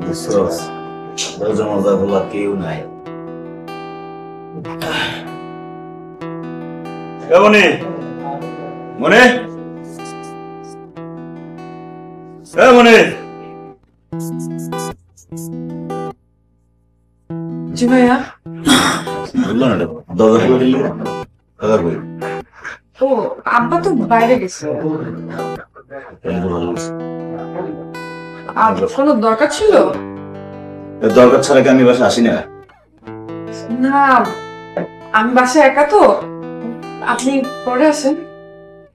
বুঝছস মজা মজা বলা কেউ নাই। মনে মনে মনে জি ভাইয়া। বললো না দরজা খুলে দিলি কাকার বই। ও আব্বা তো বাইরে গেছে। আর কোনো দরকার ছিল? দরকার ছাড়া কি আমি বাসা আসি না? না আমি বাসায় একা তো, আপনি পরে আসেন।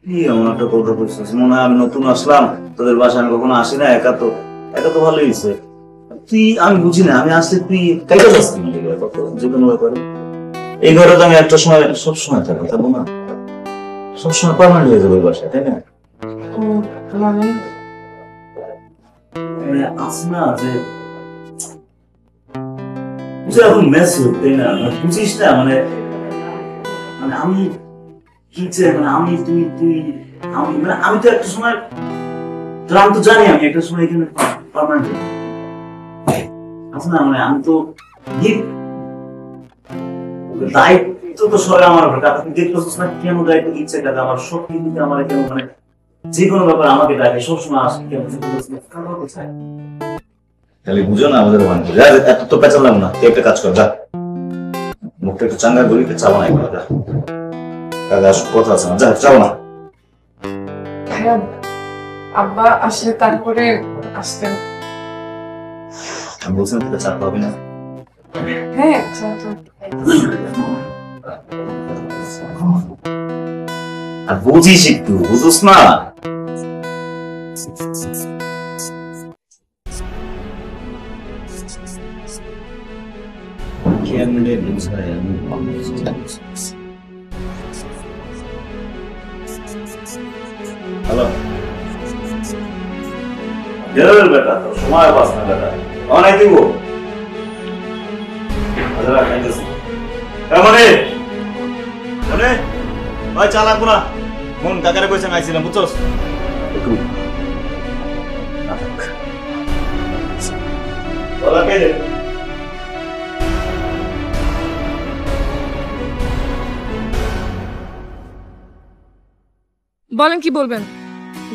কি এমন একটা কথা বলছিস, মনে হয় আমি নতুন আসলাম তোদের বাসায়, আমি কখনো আসি না। একা তো ভালোই হয়েছে। তুই আমি বুঝি না, আমি আসলে তুই কাইটা যাচ্ছি যে কোনো ব্যাপারে। এই ঘরে তো আমি একটা সময় সব সময় থাকবো না, সবসময় পার্মানেন্ট হয়ে যাবে বাসায়, তাই না? মানে আছে না যে এখন মেস তাই না, বুঝিস না মানে মানে আমি কি চাই, মানে আমি তুই তুই আমি মানে আমি তো একটা সময় তোর, আমি তো জানি আমি একটা সময় এখানে পার্মানেন্ট আছে না, মানে আমি তো দায়িত্ব তো সবাই আমার উপর। তুই দেখতেছিস না কেন দায়িত্ব দিচ্ছে কাজে আমার, সব কিন্তু আমার কেন মানে যে কোনো ব্যাপার আমাকে ডাকে সবসময় আসে কেন কোথায় খালি বুঝো না আমাদের ওখানে এত তো পেঁচালাম না। তুই একটা কাজ কর, যা মুখটা একটু চাঙ্গা করি, চাও না একবার, যা কাজে আসুক কথা আছে না, যা চাও না। ভাইয়া আব্বা আসলে তারপরে আসতেন। আমি বলছিলাম তোকে চা পাবি না? হ্যাঁ চা তো। আর বুঝিস একটু, বুঝোস না? কেমনে বুঝাই আমি হ্যালো বেটা, সময় পাস না বেটা, অনেক দিব মনে মনে ভাই চা লাগবো না, মন কাকারে কইছে আইছিলাম বুঝছস। বলেন কি বলবেন?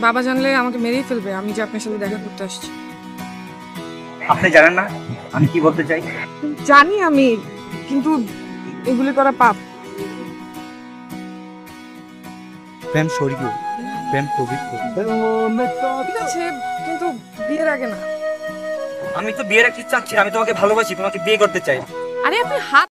বাবা জানলে আমাকে মেরেই ফেলবে আমি যে আপনার সাথে দেখা করতে আসছি। আপনি জানেন না আমি কি বলতে চাই? জানি আমি, কিন্তু এগুলি করা পাপ। প্রেম স্বর্গ, প্রেম পবিত্র। ঠিক আছে কিন্তু বিয়ের আগে না। আমি তো বিয়ের একটা চাচ্ছি, আমি তোমাকে ভালোবাসি, তোমাকে বিয়ে করতে চাই। আরে আপনি হাত